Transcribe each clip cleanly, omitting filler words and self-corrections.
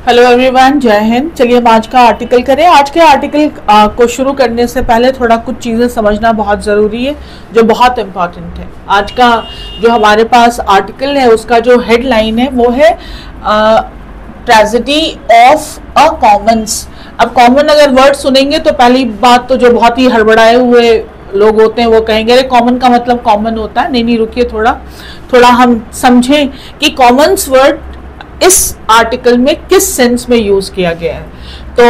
Hello everyone, जय हिंद। चलिए हम आज का आर्टिकल करें। आज के आर्टिकल को शुरू करने से पहले थोड़ा कुछ चीज़ें समझना बहुत ज़रूरी है जो बहुत इम्पॉर्टेंट है। आज का जो हमारे पास आर्टिकल है उसका जो हेडलाइन है वो है ट्रेजेडी ऑफ अ कॉमन्स। अब कॉमन अगर वर्ड सुनेंगे तो पहली बात तो जो बहुत ही हड़बड़ाए हुए लोग होते हैं वो कहेंगे अरे कॉमन का मतलब कॉमन होता है। नहीं, रुकिए, थोड़ा हम समझें कि कॉमन्स वर्ड इस आर्टिकल में किस सेंस में यूज किया गया है। तो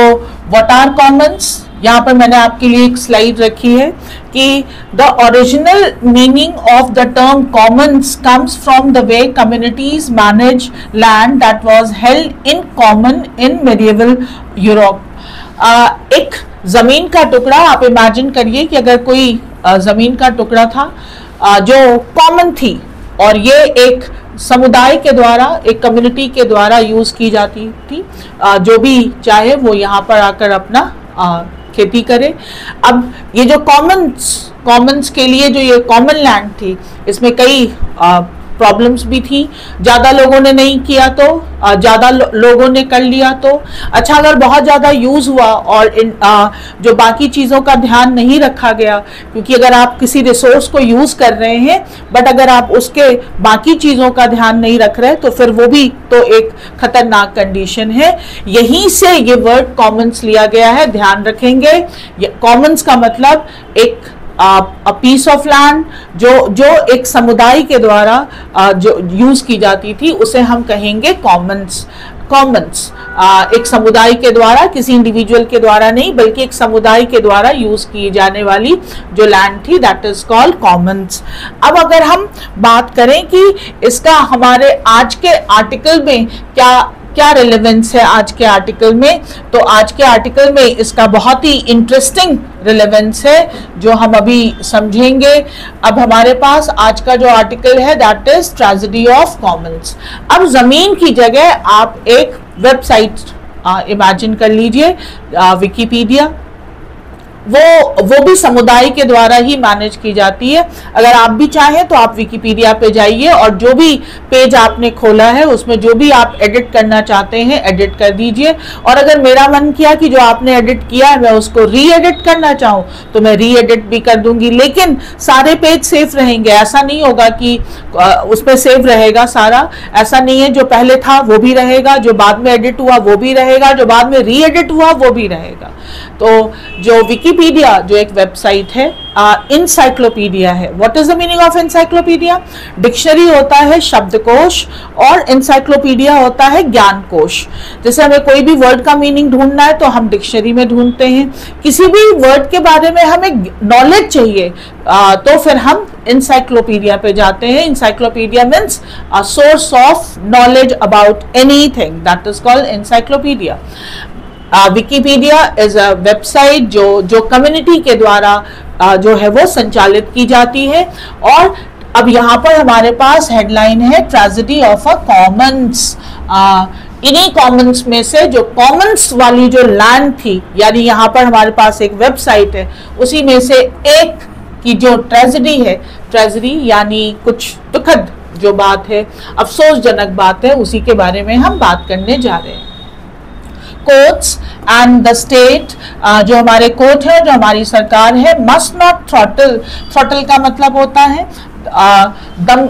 व्हाट आर कॉमन्स, यहाँ पर मैंने आपके लिए एक स्लाइड रखी है कि the original meaning of the term Commons comes from the way communities manage land that was held in common in medieval Europe. एक जमीन का टुकड़ा, आप इमेजिन करिए कि अगर कोई जमीन का टुकड़ा था जो कॉमन थी और ये एक समुदाय के द्वारा, एक कम्युनिटी के द्वारा यूज की जाती थी। जो भी चाहे वो यहाँ पर आकर अपना खेती करे। अब ये जो कॉमन्स के लिए जो ये कॉमन लैंड थी, इसमें कई प्रॉब्लम्स भी थी। ज़्यादा लोगों ने नहीं किया तो ज़्यादा लोगों ने कर लिया तो अच्छा, अगर बहुत ज़्यादा यूज़ हुआ और जो बाकी चीज़ों का ध्यान नहीं रखा गया, क्योंकि अगर आप किसी रिसोर्स को यूज़ कर रहे हैं बट अगर आप उसके बाकी चीज़ों का ध्यान नहीं रख रहे तो फिर वो भी तो एक खतरनाक कंडीशन है। यहीं से ये वर्ड कॉमन्स लिया गया है, ध्यान रखेंगे। कॉमन्स का मतलब एक अ पीस ऑफ लैंड जो एक समुदाय के द्वारा जो यूज की जाती थी उसे हम कहेंगे कॉमन्स। एक समुदाय के द्वारा, किसी इंडिविजुअल के द्वारा नहीं बल्कि एक समुदाय के द्वारा यूज की जाने वाली जो लैंड थी दैट इज कॉल्ड कॉमन्स। अब अगर हम बात करें कि इसका हमारे आज के आर्टिकल में क्या रिलेवेंस है आज के आर्टिकल में, तो आज के आर्टिकल में इसका बहुत ही इंटरेस्टिंग रिलेवेंस है जो हम अभी समझेंगे। अब हमारे पास आज का जो आर्टिकल है that is tragedy of Commons. अब जमीन की जगह आप एक वेबसाइट इमेजिन कर लीजिए, विकिपीडिया। वो भी समुदाय के द्वारा ही मैनेज की जाती है। अगर आप भी चाहें तो आप विकिपीडिया पे जाइए और जो भी पेज आपने खोला है उसमें जो भी आप एडिट करना चाहते हैं एडिट कर दीजिए। और अगर मेरा मन किया कि जो आपने एडिट किया है मैं उसको री एडिट करना चाहूँ तो मैं री एडिट भी कर दूंगी, लेकिन सारे पेज सेफ रहेंगे। ऐसा नहीं होगा कि उसमें सेव रहेगा सारा, ऐसा नहीं है। जो पहले था वो भी रहेगा, जो बाद में एडिट हुआ वो भी रहेगा, जो बाद में री एडिट हुआ वो भी रहेगा। तो जो विकिपीडिया जो एक वेबसाइट है, इंसाइक्लोपीडिया है। What is the meaning of encyclopedia? Dictionary होता है शब्दकोश और इंसाइक्लोपीडिया होता है ज्ञानकोश। जैसे हमें कोई भी वर्ड का मीनिंग ढूंढना है तो हम डिक्शनरी में ढूंढते हैं। किसी भी वर्ड के बारे में हमें नॉलेज चाहिए तो फिर हम इंसाइक्लोपीडिया पे जाते हैं। Encyclopedia means source of knowledge about anything, that is called encyclopedia. Wikipedia is a website जो कम्युनिटी के द्वारा जो है वो संचालित की जाती है। और अब यहाँ पर हमारे पास हेडलाइन है ट्रेजेडी ऑफ अ कॉमन्स। इन्हीं कॉमन्स में से जो कॉमन्स वाली जो लैंड थी, यानी यहाँ पर हमारे पास एक वेबसाइट है, उसी में से एक की जो ट्रेजेडी है, ट्रेजेडी यानी कुछ दुखद जो बात है, अफसोसजनक बात है, उसी के बारे में हम बात करने जा रहे हैं। कोर्ट्स एंड द स्टेट, जो हमारे कोर्ट है, जो हमारी सरकार है, मस्ट नॉट थ्रॉटल का मतलब होता है दम,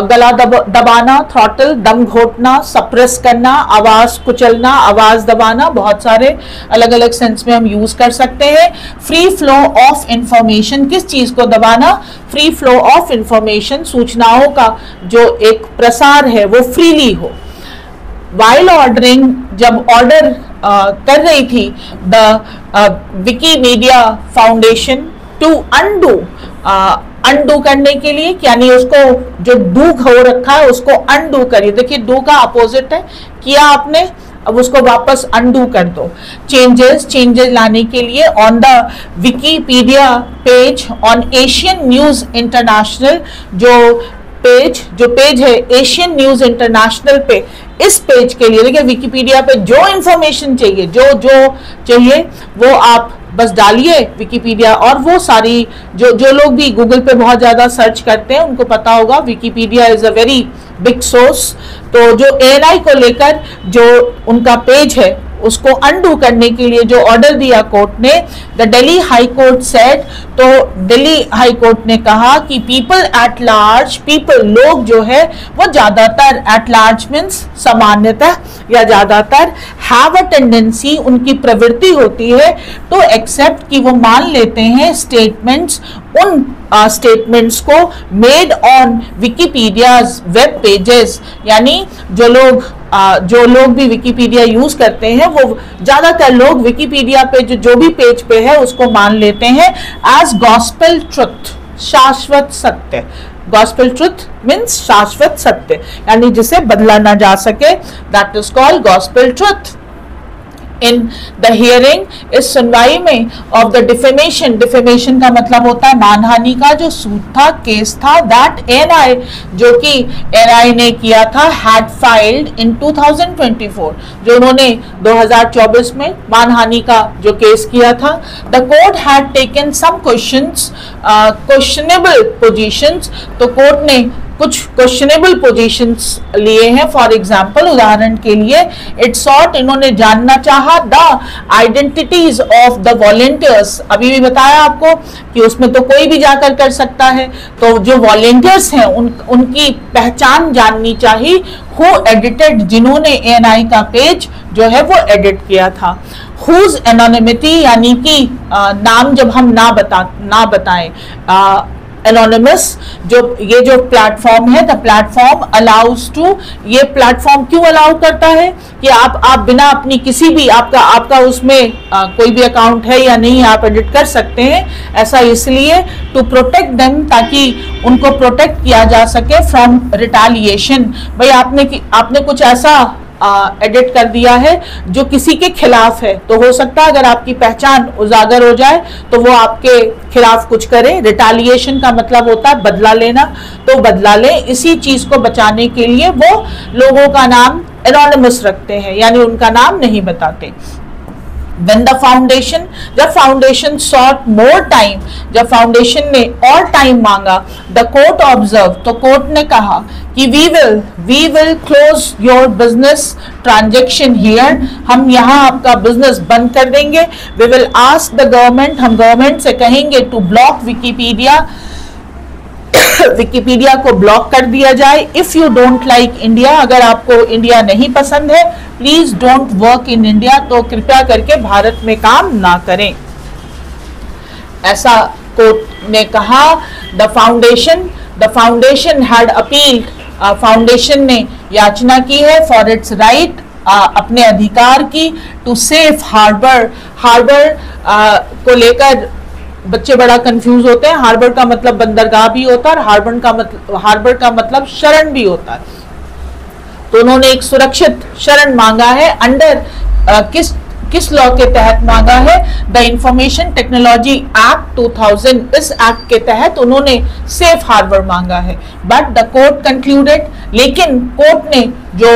गला दबाना, थ्रॉटल दम घोटना, सप्रेस करना, आवाज कुचलना, आवाज दबाना, बहुत सारे अलग अलग सेंस में हम यूज कर सकते हैं। फ्री फ्लो ऑफ इंफॉर्मेशन, किस चीज को दबाना? फ्री फ्लो ऑफ इंफॉर्मेशन, सूचनाओं का जो एक प्रसार है वो फ्रीली हो। वाइल ऑर्डरिंग, जब ऑर्डर कर रही थी the Wikimedia Foundation to undo करने के लिए, यानी उसको जो डू हो रखा है उसको अनडू करिए। देखिए डू का अपोजिट है, किया आपने, अब उसको वापस अनडू कर दो। चेंजेस लाने के लिए on the Wikipedia page on Asian news international, जो पेज है एशियन न्यूज इंटरनेशनल पे, इस पेज के लिए देखिए विकिपीडिया पे जो इंफॉर्मेशन चाहिए, जो चाहिए वो आप बस डालिए विकिपीडिया, और वो सारी जो लोग भी गूगल पे बहुत ज़्यादा सर्च करते हैं उनको पता होगा Wikipedia is a very big source. तो जो ANI को लेकर जो उनका पेज है उसको अनडू करने के लिए जो ऑर्डर दिया कोर्ट ने, the Delhi high court said, तो दिल्ली हाई कोर्ट ने कहा कि पीपल एट लार्ज, पीपल लोग जो है वो ज्यादातर, एट लार्ज मीन्स सामान्यतः या ज्यादातर, हैव अ टेंडेंसी, उनकी प्रवृत्ति होती है टू एक्सेप्ट, कि वो मान लेते हैं स्टेटमेंट्स, उन स्टेटमेंट्स को मेड ऑन विकिपीडियाज वेब पेजेस, यानी जो लोग भी विकिपीडिया यूज करते हैं वो ज्यादातर लोग विकिपीडिया पे जो भी पेज पे है उसको मान लेते हैं एज गॉस्पेल ट्रुथ, शाश्वत सत्य। गॉस्पेल ट्रुथ मीन्स शाश्वत सत्य, यानी जिसे बदला ना जा सके, that is called gospel truth. In the hearing, इस सुनवाई में, ऑफ द डिफेमेशन, डिफेमेशन का मतलब होता है मानहानि का जो सूट था, केस था, दैट ANI, जो कि ANI ने किया था, हैड फाइल्ड इन 2024, जो उन्होंने 2024 में मानहानि का जो केस किया था। The court had taken some questions, questionable positions, तो कोर्ट ने कुछ क्वेश्चनेबल पोजीशंस लिए हैं। फॉर एग्जाम्पल, उदाहरण के लिए, इट सॉट, इन्होंने जानना चाहा the identities of the volunteers, अभी भी बताया आपको कि उसमें तो कोई भी जाकर कर सकता है, तो जो वॉलेंटियर्स हैं उनकी पहचान जाननी चाहिए, हु एडिटेड, जिन्होंने ANI का पेज जो है वो एडिट किया था। हुज एनोनिमिटी, यानी कि नाम जब हम ना बताएं, एनोनिमस, ये जो प्लेटफॉर्म है, द प्लेटफॉर्म अलाउज टू, ये प्लेटफॉर्म क्यों अलाउ करता है कि आप बिना अपनी किसी भी, आपका उसमें कोई भी अकाउंट है या नहीं, आप एडिट कर सकते हैं, ऐसा इसलिए टू प्रोटेक्ट देम, ताकि उनको प्रोटेक्ट किया जा सके फ्रॉम रिटेलिएशन। भाई आपने कुछ ऐसा एडिट कर दिया है जो किसी के खिलाफ है, तो हो सकता है अगर आपकी पहचान उजागर हो जाए तो वो आपके खिलाफ कुछ करे। रिटेलिएशन का मतलब होता है बदला लेना, तो बदला ले, इसी चीज को बचाने के लिए वो लोगों का नाम एनोनिमस रखते हैं, यानी उनका नाम नहीं बताते। When the foundation, जब फाउंडेशन sought more time, जब फाउंडेशन ने और टाइम मांगा, the court observed, तो कोर्ट ने कहा कि we will close your business transaction here, हम यहाँ आपका बिजनेस बंद कर देंगे। We will ask the government, हम गवर्नमेंट से कहेंगे to block विकिपीडिया, विकिपीडिया को ब्लॉक कर दिया जाए। If you don't like India, अगर आपको इंडिया नहीं पसंद है, please don't work in India, तो कृपया करके भारत में काम ना करें, ऐसा कोर्ट ने कहा। The foundation had appealed, foundation ने याचना की है फॉर इट्स राइट, अपने अधिकार की, टू सेफ हार्बर को लेकर बच्चे बड़ा कंफ्यूज होते हैं। हार्बर का मतलब बंदरगाह भी होता है और हार्बर का मतलब शरण भी होता है। तो उन्होंने एक सुरक्षित शरण मांगा है, अंडर किस लॉ के तहत मांगा है? द इंफॉर्मेशन टेक्नोलॉजी एक्ट 2000, इस एक्ट के तहत उन्होंने सेफ हार्बर मांगा है। बट द कोर्ट कंक्लूडेड, लेकिन कोर्ट ने जो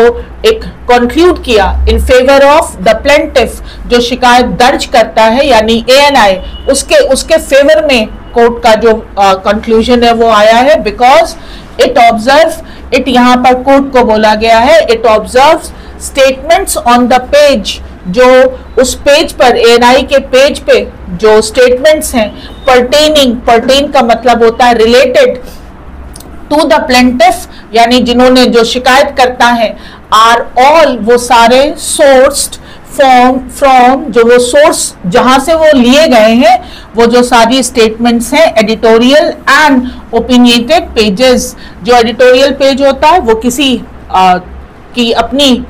एक कंक्लूड किया in favour of the plaintiff, जो शिकायत दर्ज करता है यानी ANI, उसके फेवर में कोर्ट का जो कंक्लूजन है वो आया है। बिकॉज इट ऑब्जर्व, इट यहाँ पर कोर्ट को बोला गया है, it observe statements on the page, जो उस पेज पर, ANI के पेज पे जो स्टेटमेंट्स हैं, पर्टेन का मतलब होता है रिलेटेड टू द प्लेंटिफ, यानी जिन्होंने जो शिकायत करता है, आर ऑल, वो सारे सोर्स्ड फ्रॉम, जो वो सोर्स जहां से वो लिए गए हैं, वो जो सारी स्टेटमेंट्स हैं, एडिटोरियल एंड ओपिनियटेड पेजेस। जो एडिटोरियल पेज होता है वो किसी की अपनी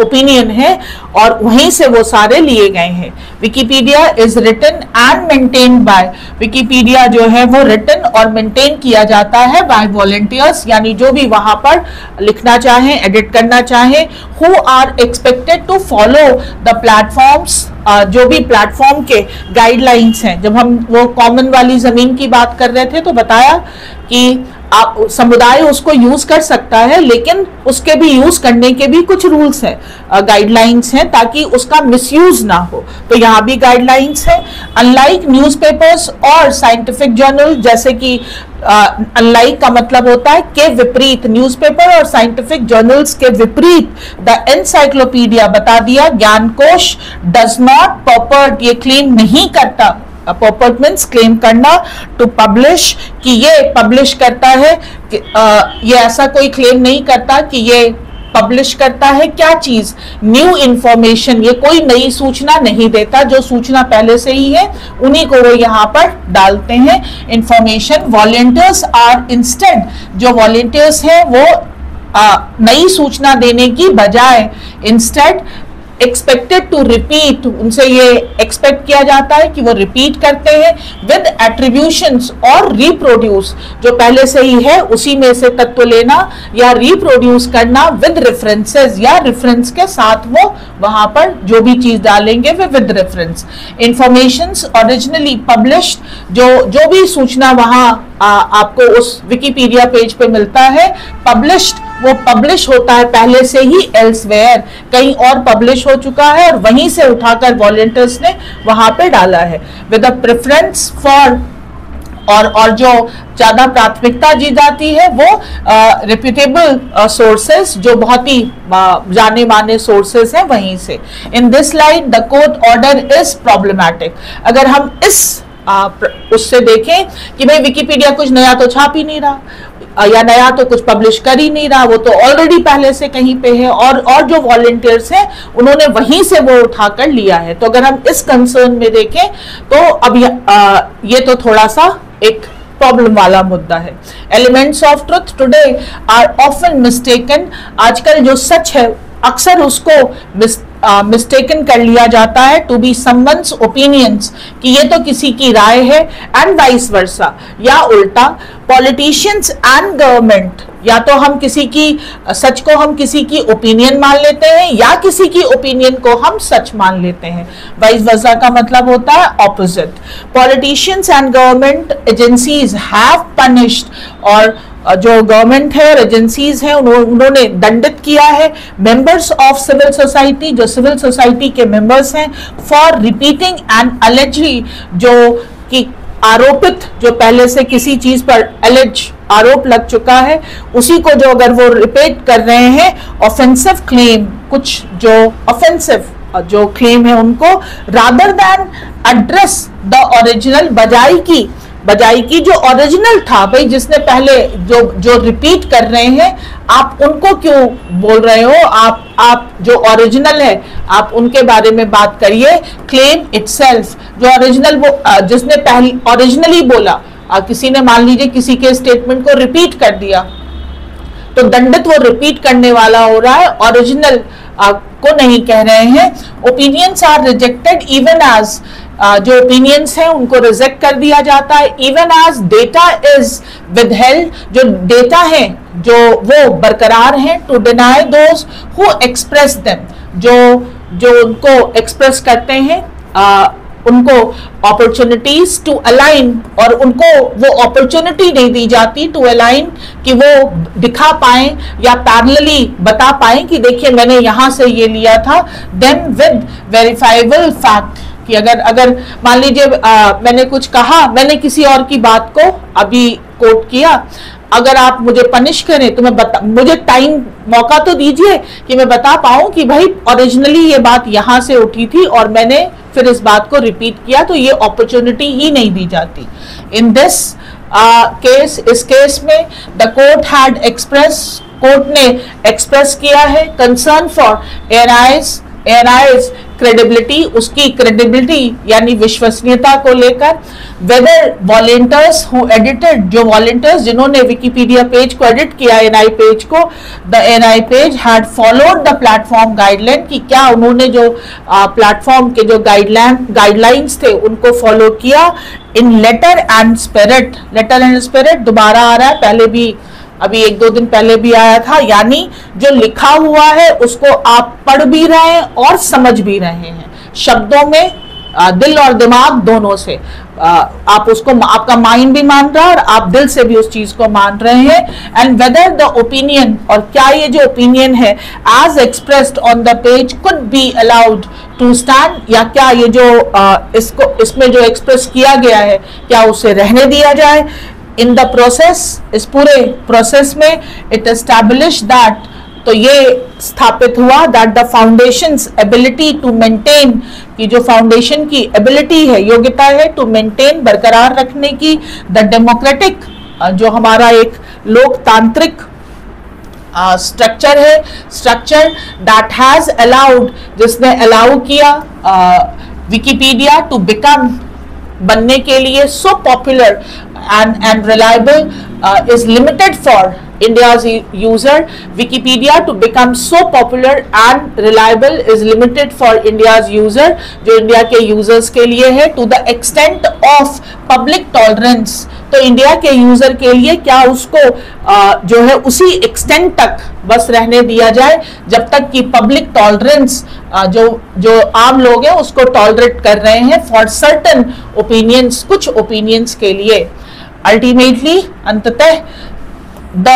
ओपिनियन है और वहीं से वो सारे लिए गए हैं। Wikipedia is written and maintained by, Wikipedia जो है वो रिटन और मेंटेन किया जाता है बाय वॉलंटियर्स, यानी जो भी वहां पर लिखना चाहें, एडिट करना चाहें, who are expected to follow the platforms, जो भी प्लेटफॉर्म के गाइडलाइंस हैं। जब हम वो कॉमन वाली जमीन की बात कर रहे थे तो बताया कि समुदाय उसको यूज कर सकता है, लेकिन उसके भी यूज करने के भी कुछ रूल्स हैं, गाइडलाइंस हैं, ताकि उसका मिसयूज ना हो। तो यहाँ भी गाइडलाइंस है। अनलाइक न्यूज़पेपर्स और साइंटिफिक जर्नल, जैसे कि अनलाइक का मतलब होता है के विपरीत, न्यूज़पेपर और साइंटिफिक जर्नल्स के विपरीत। द एनसाइक्लोपीडिया बता दिया, ज्ञानकोश डज नॉट पर्पट, ये क्लेम नहीं करता, पर्पट मीन्स क्लेम करना, टू पब्लिश, कि ये पब्लिश करता है, कि ये ऐसा कोई क्लेम नहीं करता कि ये पब्लिश करता है क्या चीज, न्यू इंफॉर्मेशन, ये कोई नई सूचना नहीं देता, जो सूचना पहले से ही है उन्हीं को वो यहाँ पर डालते हैं इंफॉर्मेशन। वॉलंटियर्स आर इंस्टेड, जो वॉलंटियर्स हैं वो नई सूचना देने की बजाय इंस्टेड एक्सपेक्टेड टू रिपीट, उनसे ये एक्सपेक्ट किया जाता है कि वो रिपीट करते हैं, विद एट्रीब्यूशंस और रिप्रोड्यूस, जो पहले से ही है उसी में से तत्व लेना या रिप्रोड्यूस करना, विद रेफरेंसेस, या रेफरेंस के साथ वो वहां पर जो भी चीज डालेंगे way with reference. Informations originally published, जो भी सूचना वहां आपको उस विकिपीडिया पेज पे मिलता है, पब्लिश्ड वो पब्लिश होता है पहले से ही एल्सवेयर, कहीं और पब्लिश हो चुका है और वहीं से उठाकर वॉलंटियर्स ने वहां पे डाला है। विद अ प्रेफरेंस फॉर, और जो ज्यादा प्राथमिकता दी जाती है वो रिप्यूटेबल सोर्सेस, जो बहुत ही जाने माने सोर्सेस हैं वहीं से। In this light the court order is problematic. अगर हम इस उससे देखें कि भाई विकिपीडिया कुछ नया तो छाप ही नहीं रहा, या नया तो कुछ पब्लिश कर ही नहीं रहा, वो तो ऑलरेडी पहले से कहीं पे है, और जो वॉलंटियर्स हैं उन्होंने वहीं से वो उठाकर लिया है। तो अगर हम इस कंसर्न में देखें तो अब ये तो थोड़ा सा एक प्रॉब्लम वाला मुद्दा है। Elements of truth today are often mistaken, आजकल जो सच है अक्सर उसको मिस्टेकन कर लिया जाता है, टू बी समवन्स ओपिनियंस, कि ये तो किसी की राय है, एंड वाइस वर्सा, या उल्टा। पॉलिटिशियंस एंड गवर्नमेंट, या तो हम किसी की सच को हम किसी की ओपिनियन मान लेते हैं, या किसी की ओपिनियन को हम सच मान लेते हैं। वाइस वर्सा का मतलब होता है opposite. Politicians and government agencies have punished, और जो गवर्नमेंट है और एजेंसीज हैं उन्होंने दंडित किया है मेंबर्स ऑफ सिविल सोसाइटी, जो सिविल सोसाइटी के मेंबर्स हैं, फॉर रिपीटिंग एंड अलेजली, जो कि आरोपित, जो पहले से किसी चीज पर एलेज आरोप लग चुका है उसी को जो अगर वो रिपीट कर रहे हैं, ऑफेंसिव क्लेम, कुछ जो ऑफेंसिव जो क्लेम है उनको, rather than address the original, बजाई की जो ओरिजिनल था, भाई जिसने पहले जो रिपीट कर रहे हैं आप उनको क्यों बोल रहे हो, आप जो ओरिजिनल है आप उनके बारे में बात करिए। क्लेम इटसेल्फ, जो ओरिजिनल जिसने पहले ओरिजिनली बोला, किसी ने मान लीजिए किसी के स्टेटमेंट को रिपीट कर दिया तो दंडित वो रिपीट करने वाला हो रहा है, ओरिजिनल को नहीं कह रहे हैं। Opinions are rejected even as, जो ओपिनियंस हैं उनको रिजेक्ट कर दिया जाता है, even as data is withheld, जो डेटा है जो वो बरकरार हैं, to deny those who express them, जो उनको एक्सप्रेस करते हैं उनको अपॉर्चुनिटीज टू अलाइन, और उनको वो अपॉर्चुनिटी नहीं दी जाती टू अलाइन कि वो दिखा पाए या पैरेलली बता पाए कि देखिए मैंने यहां से ये लिया था, देन विद वेरीफाइबल फैक्ट, कि अगर मान लीजिए मैंने कुछ कहा, मैंने किसी और की बात को अभी कोट किया, अगर आप मुझे पनिश करें तो मुझे टाइम मौका तो दीजिए कि मैं बता पाऊं कि भाई ओरिजिनली ये बात यहां से उठी थी और मैंने फिर इस बात को रिपीट किया, तो ये अपॉर्चुनिटी ही नहीं दी जाती। इन दिस केस, इस केस में the court had express, court ने एक्सप्रेस किया है कंसर्न फॉर एयरआईज क्रेडिबिलिटी, उसकी क्रेडिबिलिटी यानी विश्वसनीयता को लेकर। वेदर वॉलंटियर्स हु एडिटेड, जो वॉलंटियर्स जिन्होंने विकिपीडिया पेज को एडिट किया, एनआई पेज को, the ANI page had followed the platform guideline, कि क्या उन्होंने जो प्लेटफॉर्म के जो गाइडलाइंस थे उनको फॉलो किया। In letter and spirit, letter and spirit दोबारा आ रहा है, पहले भी अभी 1-2 दिन पहले भी आया था, यानी जो लिखा हुआ है उसको आप पढ़ भी रहे हैं और समझ भी रहे हैं, शब्दों में दिल और दिमाग दोनों से, आप उसको, आपका माइंड भी मान रहा है और आप दिल से भी उस चीज को मान रहे हैं। एंड वेदर द ओपिनियन, और क्या ये जो ओपिनियन है as expressed on the page could be allowed to stand, या क्या ये जो इसमें जो एक्सप्रेस किया गया है क्या उसे रहने दिया जाए। इन द प्रोसेस, इस पूरे प्रोसेस में इट एस्टैब्लिश दैट, तो ये स्थापित हुआ that the foundation's ability to maintain, कि जो फाउंडेशन की एबिलिटी है, योग्यता है टू मेंटेन, बरकरार रखने की, द डेमोक्रेटिक, जो हमारा एक लोकतांत्रिक स्ट्रक्चर है, स्ट्रक्चर दैट हैज अलाउड, जिसने अलाउ किया विकिपीडिया टू बिकम, बनने के लिए so popular and reliable, is limited for India's user. Wikipedia to become so popular and reliable is limited for India's user, जो इंडिया के users के लिए है, to the extent of public tolerance, तो India के यूजर के लिए क्या उसको जो है उसी एक्सटेंट तक बस रहने दिया जाए जब तक कि पब्लिक टॉलरेंस, जो आम लोग हैं उसको टॉलरेट कर रहे हैं फॉर सर्टन ओपिनियंस, कुछ ओपिनियंस के लिए। अल्टीमेटली, अंततः द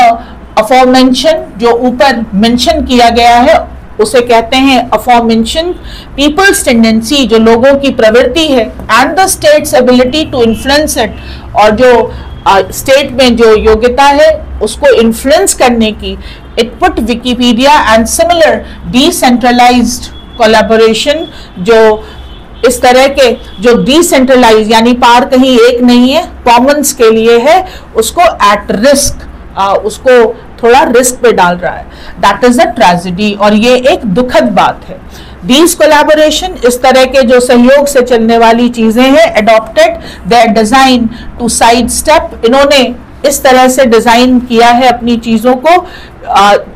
अफॉरमेंशन, जो ऊपर मेंशन किया गया है उसे कहते हैं अफॉरमेंशन पीपल्स टेंडेंसी, जो लोगों की प्रवृत्ति है, and the state's ability to influence it, और जो स्टेट में जो योग्यता है उसको इन्फ्लुएंस करने की। It put Wikipedia and similar decentralized collaboration, जो इस तरह के जो डिसेंट्रलाइज यानी पार कहीं एक नहीं है, कॉमन्स के लिए है, उसको एट रिस्क, उसको थोड़ा रिस्क पे डाल रहा है। दैट इज अ ट्रेजेडी, और ये एक दुखद बात है। दीज कोलैबोरेशन, इस तरह के जो सहयोग से चलने वाली चीजें हैं, adopted their design to sidestep, इन्होंने इस तरह से डिजाइन किया है अपनी चीजों को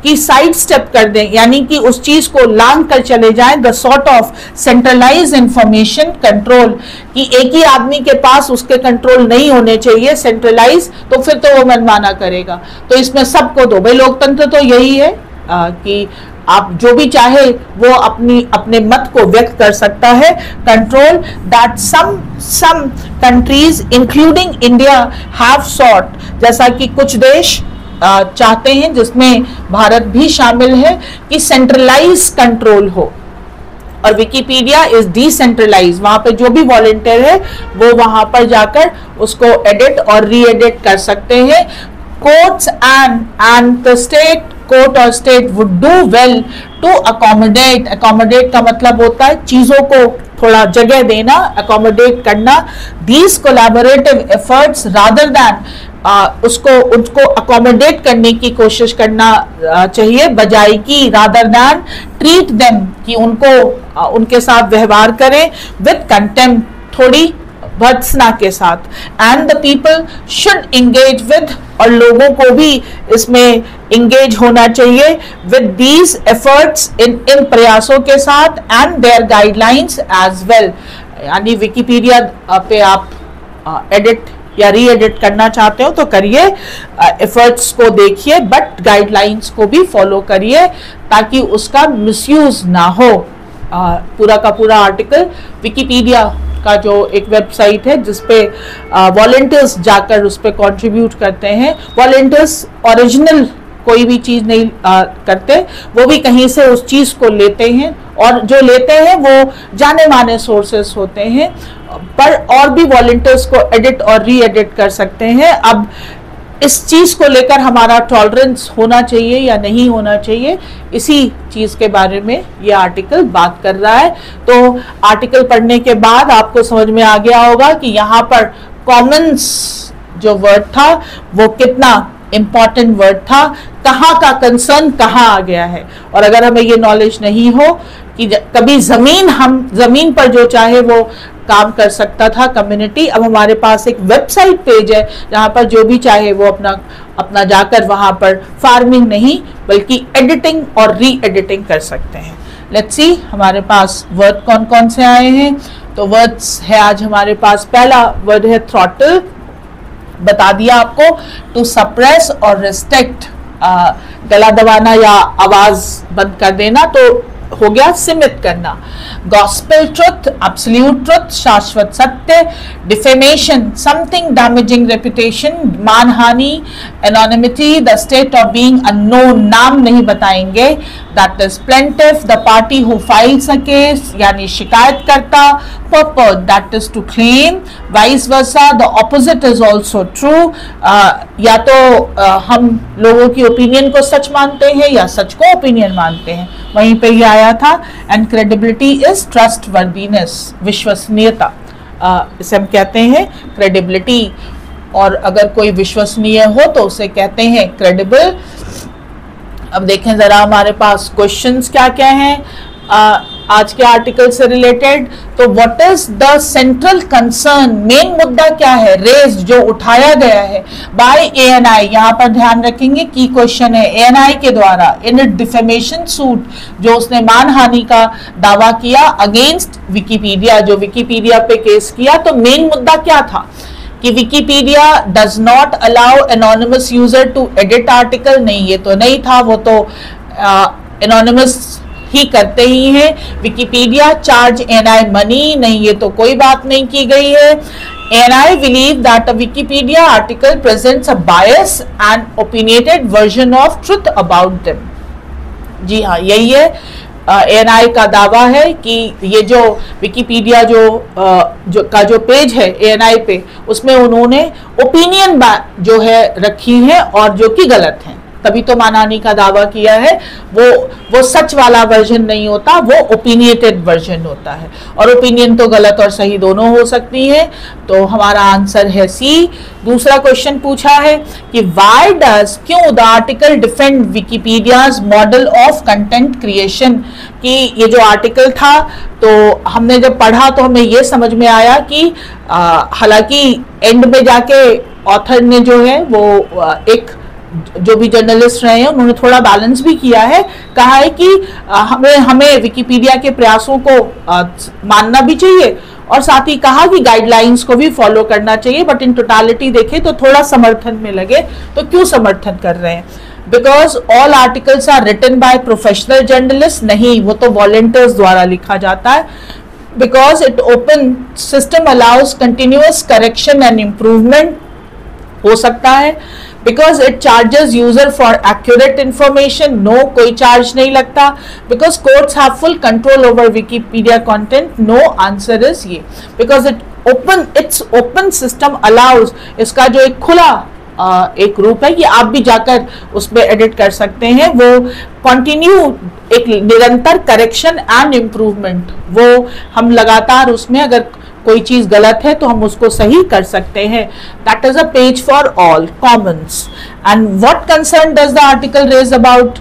कि साइड स्टेप कर दें, यानी कि उस चीज को लांग कर चले जाएं, the sort of centralize information control, कि एक ही आदमी के पास उसके कंट्रोल नहीं होने चाहिए, सेंट्रलाइज, तो फिर तो वो मनमाना करेगा, तो इसमें सबको दो। भाई लोकतंत्र तो यही है कि आप जो भी चाहे वो अपने मत को व्यक्त कर सकता है। Control that some countries including India have sought, जैसा कि कुछ देश चाहते हैं, जिसमें भारत भी शामिल है, कि सेंट्रलाइज कंट्रोल हो, और विकिपीडिया इज डिसेंट्रलाइज, वहां पे जो भी वॉलंटियर है वो वहां पर जाकर उसको एडिट और री एडिट कर सकते हैं। Courts and the state, court और state would do well to accommodate, accommodate का मतलब होता है चीजों को थोड़ा जगह देना, अकोमोडेट करना। These collaborative efforts rather than, उसको अकोमोडेट करने की कोशिश करना चाहिए, बजाय की रादर दैन ट्रीट देम, कि उनको उनके साथ व्यवहार करें विद कंटेम्प्ट, थोड़ी भर्त्सना के साथ। And the people should engage with, और लोगों को भी इसमें इंगेज होना चाहिए विद दीज एफर्ट्स, इन प्रयासों के साथ, and their guidelines as well. यानी विकिपीडिया पे आप एडिट या री एडिट करना चाहते हो तो करिए, एफर्ट्स को देखिए, बट गाइडलाइंस को भी फॉलो करिए ताकि उसका मिसयूज ना हो। पूरा का पूरा आर्टिकल विकिपीडिया का जो एक वेबसाइट है जिसपे वॉलंटियर्स जाकर उस पर कॉन्ट्रीब्यूट करते हैं। वॉलंटियर्स ओरिजिनल कोई भी चीज नहीं करते, वो भी कहीं से उस चीज को लेते हैं, और जो लेते हैं वो जाने माने सोर्सेस होते हैं, पर और भी वॉलंटियर्स को एडिट और री एडिट कर सकते हैं। अब इस चीज को लेकर हमारा टॉलरेंस होना चाहिए या नहीं होना चाहिए, इसी चीज के बारे में ये आर्टिकल बात कर रहा है। तो आर्टिकल पढ़ने के बाद आपको समझ में आ गया होगा कि यहाँ पर कॉमन्स जो वर्ड था वो कितना इंपॉर्टेंट वर्ड था, कहाँ का कंसर्न कहाँ आ गया है। और अगर हमें ये नॉलेज नहीं हो कि कभी जमीन पर जो चाहे वो काम कर सकता था कम्युनिटी, अब हमारे पास एक वेबसाइट पेज है जहाँ पर जो भी चाहे वो अपना जाकर वहाँ पर फार्मिंग नहीं बल्कि एडिटिंग और री एडिटिंग कर सकते हैं। लेट्स सी हमारे पास वर्ड कौन कौन से आए हैं। तो वर्ड्स है आज हमारे पास, पहला वर्ड है थ्रॉटल, बता दिया आपको, टू सप्रेस और रिस्ट्रिक्ट, गला दबाना या आवाज बंद कर देना, तो हो गया सीमित करना। गॉस्पेल ट्रुथ, एब्सोल्यूट ट्रुथ, शाश्वत सत्य, डिफेमेशन, समथिंग डैमेजिंग रेपुटेशन, मानहानि, anonymity, the state of being unknown, नाम नहीं बताएंगे, that is plaintiff, the party who files a case यानी शिकायतकर्ता, purpose that is to claim, vice versa, the opposite is also true, या तो हम लोगों की ओपिनियन को सच मानते हैं या सच को ओपिनियन मानते हैं, वहीं पे ही आया था। And credibility is trust worthiness, विश्वसनीयता, इसे हम कहते हैं क्रेडिबिलिटी, और अगर कोई विश्वसनीय हो तो उसे कहते हैं क्रेडिबल। अब देखें जरा हमारे पास क्वेश्चंस क्या क्या हैं आज के आर्टिकल से रिलेटेड। तो what is the central concern, main मुद्दा क्या है, रेज जो उठाया गया है बाय एएनआई, यहाँ पर ध्यान रखेंगे की क्वेश्चन है, एएनआई के द्वारा इन इट डिफेमेशन सूट, जो उसने मानहानि का दावा किया अगेंस्ट विकिपीडिया, जो विकिपीडिया पे केस किया। तो मेन मुद्दा क्या था कि Wikipedia does not allow anonymous user to edit article, नहीं ये तो नहीं था, वो तो एनोनिमस ही करते ही हैं। विकिपीडिया चार्ज एएनआई मनी, नहीं ये तो कोई बात नहीं की गई है। ANI believe that a Wikipedia article presents a bias and opinionated version of truth about them. जी हाँ, यही है एएनआई का दावा है कि ये जो विकिपीडिया जो पेज है एएनआई पे, उसमें उन्होंने ओपिनियन जो है रखी है और जो कि गलत है, तभी तो मानहानि का दावा किया है। वो सच वाला वर्जन नहीं होता, वो ओपिनियटेड वर्जन होता है, और ओपिनियन तो गलत और सही दोनों हो सकती है। तो हमारा आंसर है सी। दूसरा क्वेश्चन पूछा है कि व्हाई डज, क्यों the article defend Wikipedia's model of content creation, कि ये जो आर्टिकल था तो हमने जब पढ़ा तो हमें ये समझ में आया कि हालांकि एंड में जाके ऑथर ने जो है वो एक जो भी जर्नलिस्ट रहे हैं उन्होंने थोड़ा बैलेंस भी किया है, कहा है कि हमें विकिपीडिया के प्रयासों को मानना भी चाहिए और साथ ही कहा कि गाइडलाइंस को भी फॉलो करना चाहिए, बट इन टोटालिटी देखें तो थोड़ा समर्थन में लगे। तो क्यों समर्थन कर रहे हैं? Because all articles are written by professional journalist, नहीं वो तो वॉलंटियर्स द्वारा लिखा जाता है। Because it open system allows continuous correction and improvement, हो सकता है। Because it charges user for accurate information, no कोई चार्ज नहीं लगता। Because courts have full control over Wikipedia content, no answer is ये। Because it's open system allows, इसका जो एक खुला एक रूप है कि आप भी जाकर उसमें एडिट कर सकते हैं, वो कंटिन्यू एक निरंतर करेक्शन एंड इम्प्रूवमेंट, वो हम लगातार उसमें अगर कोई चीज गलत है तो हम उसको सही कर सकते हैं। That is a page for all commons. And what concern does the article raise about,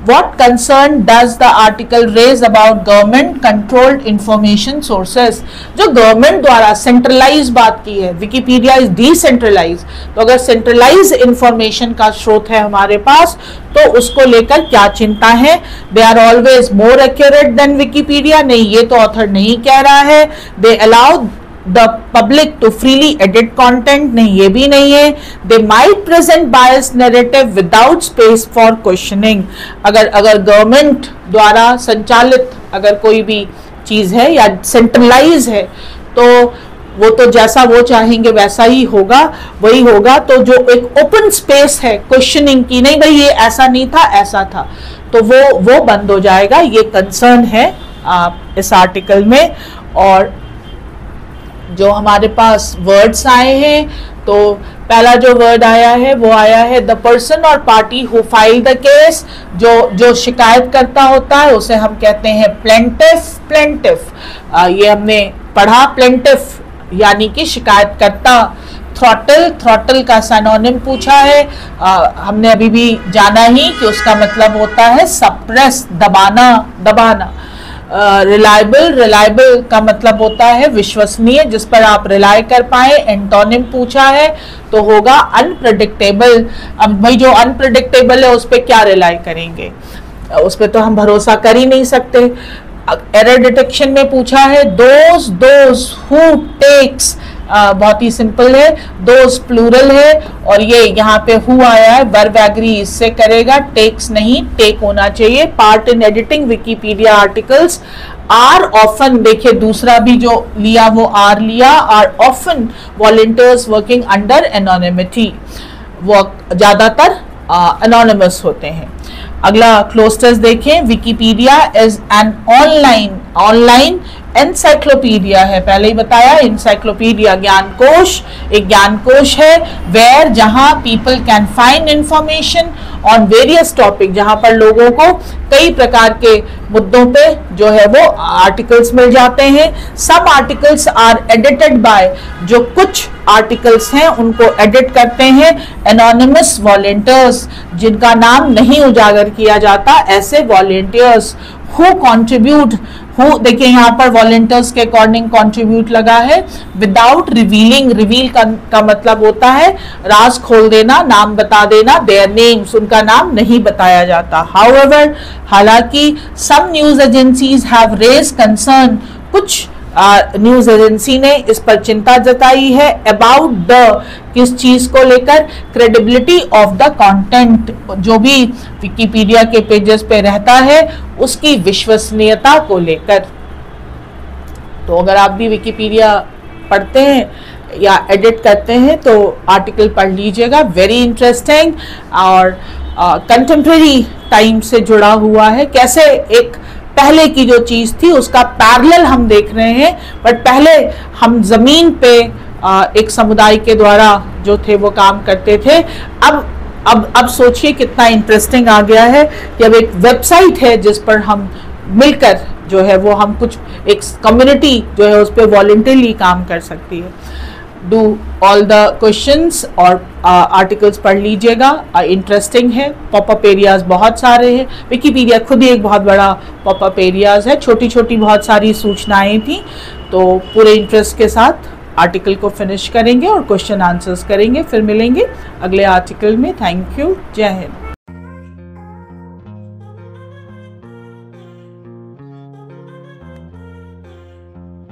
what concern does the article raise about government controlled information sources? जो गवर्नमेंट द्वारा सेंट्रलाइज बात की है, विकिपीडिया इज डिसेंट्रलाइज, तो अगर centralise information का स्रोत है हमारे पास तो उसको लेकर क्या चिंता है? They are always more accurate than Wikipedia, नहीं ये तो ऑथर नहीं कह रहा है। They allow the public to freely edit content, नहीं ये भी नहीं है। They might present bias narrative without space for questioning, अगर गवर्नमेंट द्वारा संचालित अगर कोई भी चीज है या सेंट्रलाइज है तो वो तो जैसा वो चाहेंगे वैसा ही होगा, वही होगा। तो जो एक ओपन स्पेस है क्वेश्चनिंग की, नहीं भाई ये ऐसा नहीं था ऐसा था, तो वो बंद हो जाएगा। ये कंसर्न है इस आर्टिकल में। और जो हमारे पास वर्ड्स आए हैं, तो पहला जो वर्ड आया है वो आया है द पर्सन और party who file the case, जो शिकायत करता होता है उसे हम कहते हैं प्लेंटिफ। ये हमने पढ़ा, प्लेंटिफ यानी कि शिकायतकर्ता। थ्रॉटल का सिनोनिम पूछा है, हमने अभी भी जाना ही कि उसका मतलब होता है सप्रेस, दबाना। रिलायबल का मतलब होता है विश्वसनीय, जिस पर आप रिलाय कर पाए। एंटोनिम पूछा है तो होगा अनप्रेडिक्टेबल। अब भाई जो अनप्रेडिक्टेबल है उस पर क्या रिलाय करेंगे, उस पर तो हम भरोसा कर ही नहीं सकते। एरर डिटेक्शन में पूछा है दोज हु टेक्स बहुत ही सिंपल है, दोज प्लूरल है, और ये यहाँ पे हु आया है, वर्ब एग्री इससे करेगा, टेक्स नहीं, टेक होना चाहिए। Part in editing Wikipedia articles are often, देखिए दूसरा भी जो लिया वो आर लिया, are often volunteers working under anonymity, वो ज्यादातर एनोनिमस होते हैं। अगला क्लोस्टर्स देखें, Wikipedia is an online encyclopedia है, पहले ही बताया, एनसाइक्लोपीडिया ज्ञानकोश, एक ज्ञानकोश है, वेयर जहां people can find information on various topic, जहां पर लोगों को कई प्रकार के मुद्दों पे जो है वो आर्टिकल्स मिल जाते हैं। Some articles are edited by, जो कुछ आर्टिकल्स हैं उनको एडिट करते हैं एनोनिमस वॉलंटियर्स, जिनका नाम नहीं उजागर किया जाता, ऐसे वॉलंटियर्स। हु कॉन्ट्रीब्यूट, हु देखिए यहाँ पर वॉलंटियर्स के अकॉर्डिंग कॉन्ट्रीब्यूट लगा है, विदाउट रिवीलिंग, रिवील का मतलब होता है राज खोल देना, नाम बता देना, देयर नेम्स, उनका नाम नहीं बताया जाता। हाउएवर, हालांकि some news agencies have raise concern, कुछ न्यूज एजेंसी ने इस पर चिंता जताई है, अबाउट द, किस चीज को लेकर, क्रेडिबिलिटी ऑफ द कंटेंट, जो भी विकिपीडिया के पेजेस पे रहता है उसकी विश्वसनीयता को लेकर। तो अगर आप भी विकिपीडिया पढ़ते हैं या एडिट करते हैं तो आर्टिकल पढ़ लीजिएगा, वेरी इंटरेस्टिंग और कंटेम्प्रेरी टाइम से जुड़ा हुआ है। कैसे एक पहले की जो चीज थी उसका पैरेलल हम देख रहे हैं, बट पहले हम जमीन पे एक समुदाय के द्वारा जो थे वो काम करते थे। अब सोचिए कितना इंटरेस्टिंग आ गया है कि अब एक वेबसाइट है जिस पर हम मिलकर जो है वो हम कुछ एक कम्युनिटी जो है उस पर वॉलंटरली काम कर सकती है। डू ऑल द क्वेश्चंस और आर्टिकल्स पढ़ लीजिएगा, इंटरेस्टिंग है। पॉपअप एरियाज बहुत सारे हैं, विकिपीडिया खुद ही एक बहुत बड़ा पॉपअप एरियाज है, छोटी छोटी बहुत सारी सूचनाएं थी। तो पूरे इंटरेस्ट के साथ आर्टिकल को फिनिश करेंगे और क्वेश्चन आंसर्स करेंगे। फिर मिलेंगे अगले आर्टिकल में। थैंक यू, जय हिंद।